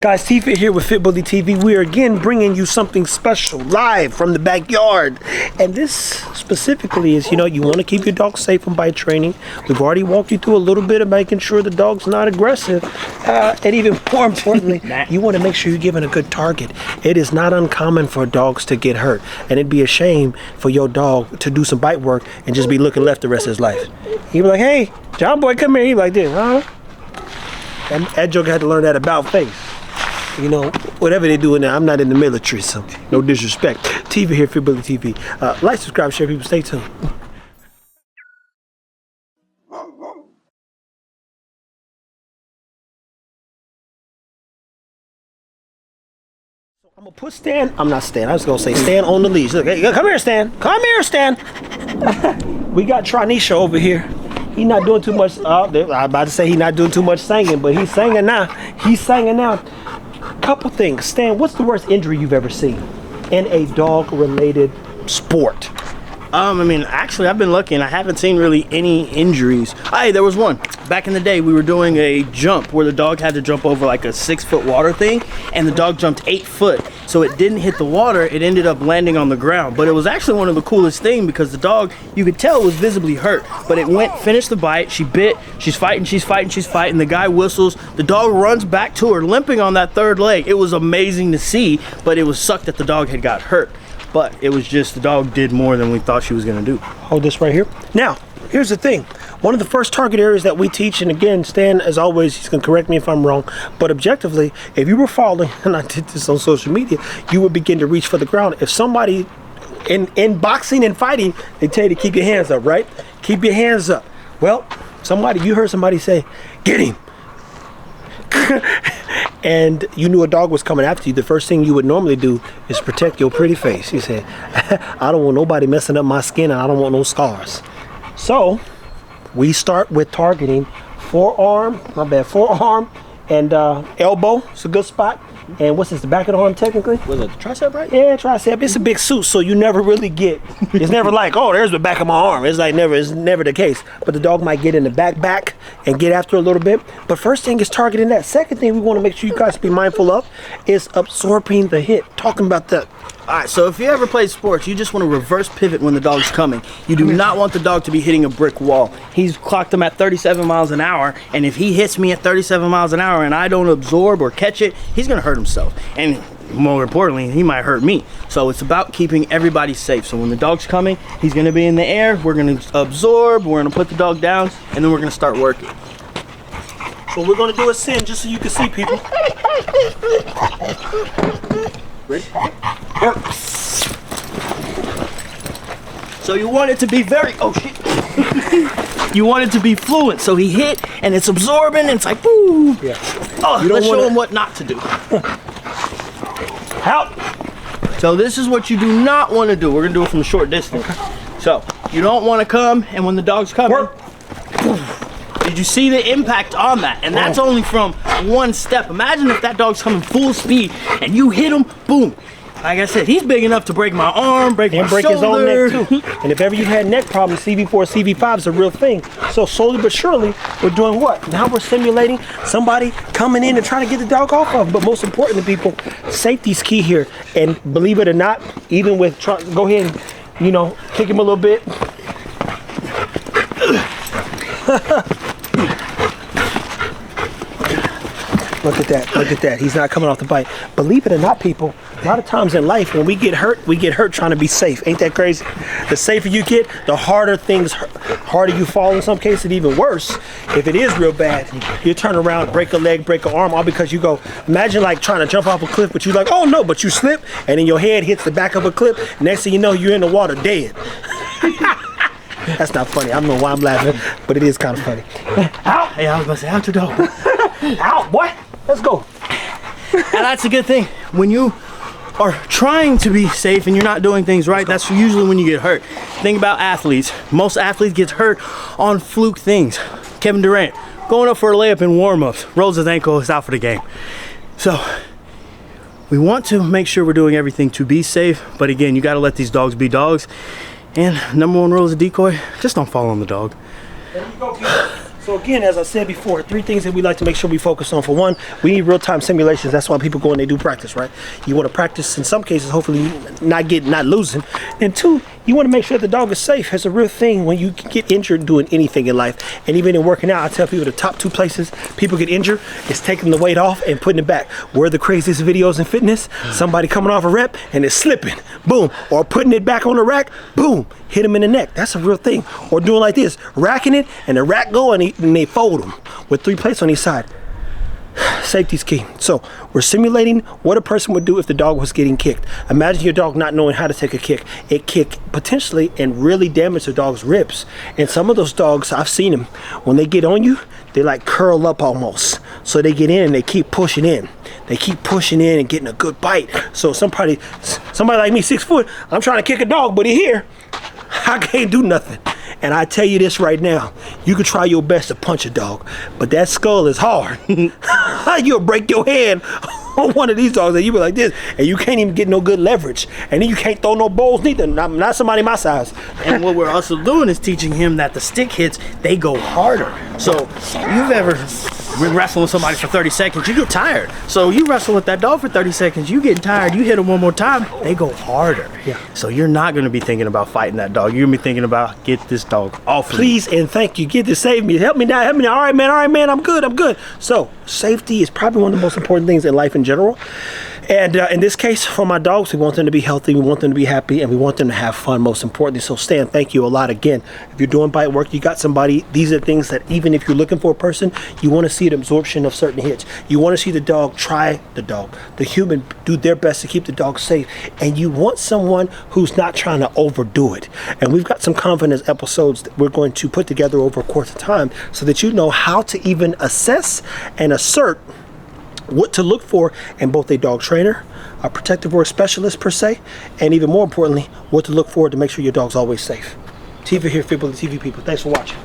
Guys, T-Fit here with Fit Bully TV. We are again bringing you something special live from the backyard. And this specifically is, you want to keep your dog safe from bite training. We've already walked you through a little bit of making sure the dog's not aggressive. And even more importantly, you want to make sure you're giving a good target. It is not uncommon for dogs to get hurt. And it'd be a shame for your dog to do some bite work and just be looking left the rest of his life. He'd be like, hey, John boy, come here. He'd be like this, huh? And that joke had to learn that about face. Whatever they do in there, I'm not in the military, so no disrespect. TV here, Fit Bully TV. Like, subscribe, share, people. Stay tuned. I'm gonna put Stan. I'm not Stan. I was gonna say Stan on the leash. Look, hey, come here, Stan. Come here, Stan. We got Tranisha over here. He's not doing too much. I'm about to say he's not doing too much singing, but he's singing now. He's singing now. Couple things. Stan, what's the worst injury you've ever seen in a dog-related sport? Actually, I've been lucky and I haven't seen really any injuries. Hey, there was one. Back in the day, we were doing a jump where the dog had to jump over like a 6-foot water thing, and the dog jumped 8 foot. So it didn't hit the water, it ended up landing on the ground. But it was actually one of the coolest things because the dog, you could tell, was visibly hurt. But it finished the bite, she bit, she's fighting. The guy whistles, the dog runs back to her, limping on that third leg. It was amazing to see, but it was sucked that the dog had got hurt. But it was just the dog did more than we thought she was gonna do. Hold this right here. Now, here's the thing. One of the first target areas that we teach, and again, Stan, as always, he's gonna correct me if I'm wrong, but objectively, if you were falling, and I did this on social media, you would begin to reach for the ground. If somebody, in boxing and fighting, they tell you to keep your hands up, right? Keep your hands up. Well, you heard somebody say, get him. And you knew a dog was coming after you, the first thing you would normally do is protect your pretty face. You say, I don't want nobody messing up my skin and I don't want no scars. So we start with targeting forearm and elbow. It's a good spot. And what's this, the back of the arm technically? Was it the tricep, right? Yeah, tricep. It's a big suit, so you never really get, it's never like, oh, there's the back of my arm. It's never the case. But the dog might get in the back and get after a little bit. But first thing is targeting that. Second thing we want to make sure you guys be mindful of is absorbing the hit. Talking about that. All right, so if you ever played sports, you just want to reverse pivot when the dog's coming. You do not want the dog to be hitting a brick wall. He's clocked him at 37 miles an hour, and if he hits me at 37 miles an hour and I don't absorb or catch it, he's going to hurt himself. And more importantly, he might hurt me. So it's about keeping everybody safe. So when the dog's coming, he's going to be in the air, we're going to absorb, we're going to put the dog down, and then we're going to start working. So we're going to do a sin just so you can see, people. Ready? So you want it to be very, oh shit. You want it to be fluent. So he hit and it's absorbing and it's like, woo. Yeah. Oh, let's show him what not to do. Out. So this is what you do not want to do. We're gonna do it from a short distance. Okay. So you don't want to come, and when the dog's coming, did you see the impact on that? And that's only from one step. Imagine if that dog's coming full speed and you hit him, boom. Like I said, he's big enough to break my arm, break my shoulder. His own neck too. And if ever you've had neck problems, CV4, CV5 is a real thing. So slowly but surely, we're doing what? Now we're simulating somebody coming in and trying to get the dog off of. But most importantly, people, safety's key here. And believe it or not, even with, go ahead and, kick him a little bit. Look at that. He's not coming off the bite. Believe it or not, people, a lot of times in life, when we get hurt trying to be safe. Ain't that crazy? The safer you get, the harder you fall in some cases, and even worse, if it is real bad, you turn around, break a leg, break an arm, all because you go, imagine like trying to jump off a cliff, but you're like, oh no, but you slip, and then your head hits the back of a cliff, next thing you know, you're in the water dead. That's not funny. I don't know why I'm laughing, but it is kind of funny. Out! Hey, I was about to say, out the dog. Out, boy! Let's go. And that's a good thing. When you are trying to be safe and you're not doing things right, that's usually when you get hurt. Think about athletes. Most athletes get hurt on fluke things. Kevin Durant, going up for a layup in warm-ups, rolls his ankle, is out for the game. So we want to make sure we're doing everything to be safe, but again, you got to let these dogs be dogs. And number one rule is a decoy, just don't follow on the dog. There you go, people. So So again, as I said before, 3 things that we like to make sure we focus on. For one, we need real-time simulations. That's why people go and they do practice, right? You want to practice, in some cases, hopefully not losing. And 2, you want to make sure the dog is safe. It's a real thing when you get injured doing anything in life. And even in working out, I tell people the top 2 places people get injured is taking the weight off and putting it back. Where are the craziest videos in fitness? Somebody coming off a rep and it's slipping, boom. Or putting it back on the rack, boom, hit him in the neck. That's a real thing. Or doing like this, racking it, and the rack go and they fold them with 3 plates on each side. Safety's key. So we're simulating what a person would do if the dog was getting kicked. Imagine your dog not knowing how to take a kick. It kick potentially and really damage the dog's ribs. And some of those dogs, I've seen them, when they get on you, they like curl up almost. So they get in and they keep pushing in. They keep pushing in and getting a good bite. So somebody like me, 6 foot, I'm trying to kick a dog, but he here. I can't do nothing. And I tell you this right now, you can try your best to punch a dog, but that skull is hard. You'll break your hand on one of these dogs and you be like this, and you can't even get no good leverage. And then you can't throw no bowls neither, not somebody my size. And what we're also doing is teaching him that the stick hits, they go harder. So you've ever been wrestling with somebody for 30 seconds, you get tired. So you wrestle with that dog for 30 seconds, you get tired, you hit them one more time, they go harder. Yeah. So you're not gonna be thinking about fighting that dog. You're gonna be thinking about, get this dog off of me. Please and thank you. Get this, save me. Help me now. Help me now. All right, man. I'm good. So safety is probably one of the most important things in life in general. And in this case, for my dogs, we want them to be healthy, we want them to be happy, and we want them to have fun, most importantly. So Stan, thank you a lot again. If you're doing bite work, you got somebody, these are things that even if you're looking for a person, you want to see the absorption of certain hits. You want to see the dog try the human do their best to keep the dog safe. And you want someone who's not trying to overdo it. And we've got some confidence episodes that we're going to put together over a course of time so that you know how to even assess and assert what to look for in both a dog trainer, a protective work specialist per se, and even more importantly, what to look for to make sure your dog's always safe. TV here, Fit Bully TV people. Thanks for watching.